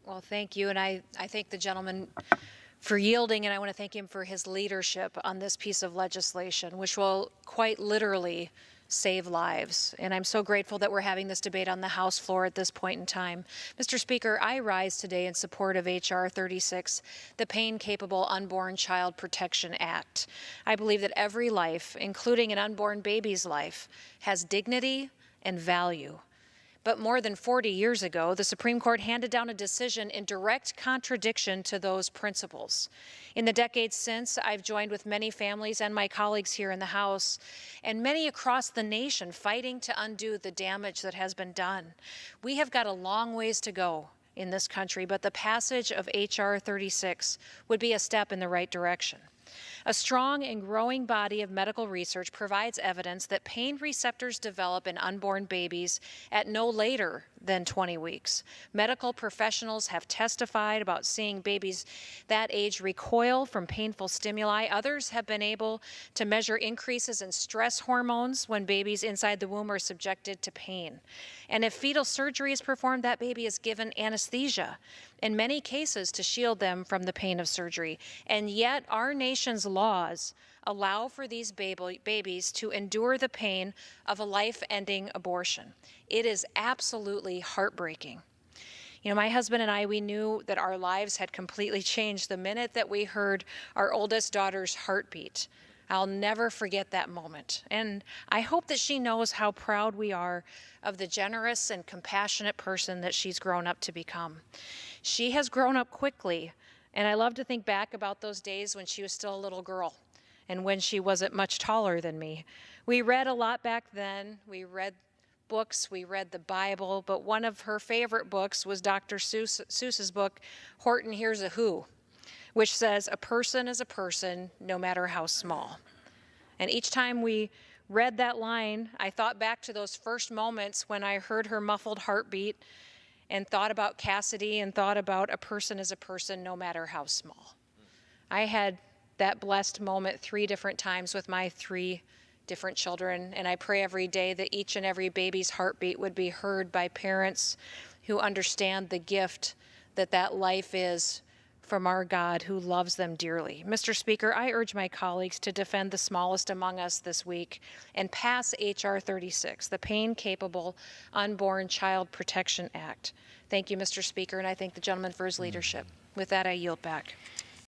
Well, thank you, and I thank the gentleman for yielding, and I want to thank him for his leadership on this piece of legislation, which will quite literally save lives. And I'm so grateful that we're having this debate on the House floor at this point in time. Mr. Speaker, I rise today in support of H.R. 36, the Pain-Capable Unborn Child Protection Act. I believe that every life, including an unborn baby's life, has dignity and value. But more than 40 years ago, the Supreme Court handed down a decision in direct contradiction to those principles. In the decades since, I've joined with many families and my colleagues here in the House, and many across the nation fighting to undo the damage that has been done. We have got a long ways to go in this country, but the passage of H.R. 36 would be a step in the right direction. A strong and growing body of medical research provides evidence that pain receptors develop in unborn babies at no later than 20 weeks. Medical professionals have testified about seeing babies that age recoil from painful stimuli. Others have been able to measure increases in stress hormones when babies inside the womb are subjected to pain. And if fetal surgery is performed, that baby is given anesthesia, in many cases to shield them from the pain of surgery. And yet our nation's laws allow for these babies to endure the pain of a life-ending abortion. It is absolutely heartbreaking. You know, my husband and I, we knew that our lives had completely changed the minute that we heard our oldest daughter's heartbeat. I'll never forget that moment. And I hope that she knows how proud we are of the generous and compassionate person that she's grown up to become. She has grown up quickly, and I love to think back about those days when she was still a little girl and when she wasn't much taller than me. We read a lot back then. We read books, we read the Bible, but one of her favorite books was Dr. Seuss's book, Horton Hears a Who, which says, "A person is a person, no matter how small." And each time we read that line, I thought back to those first moments when I heard her muffled heartbeat and thought about Cassidy and thought about a person is a person, no matter how small. I had that blessed moment 3 different times with my 3 different children, and I pray every day that each and every baby's heartbeat would be heard by parents who understand the gift that that life is from our God who loves them dearly. Mr. Speaker, I urge my colleagues to defend the smallest among us this week and pass H.R. 36, the Pain-Capable Unborn Child Protection Act. Thank you, Mr. Speaker, and I thank the gentleman for his leadership. With that, I yield back.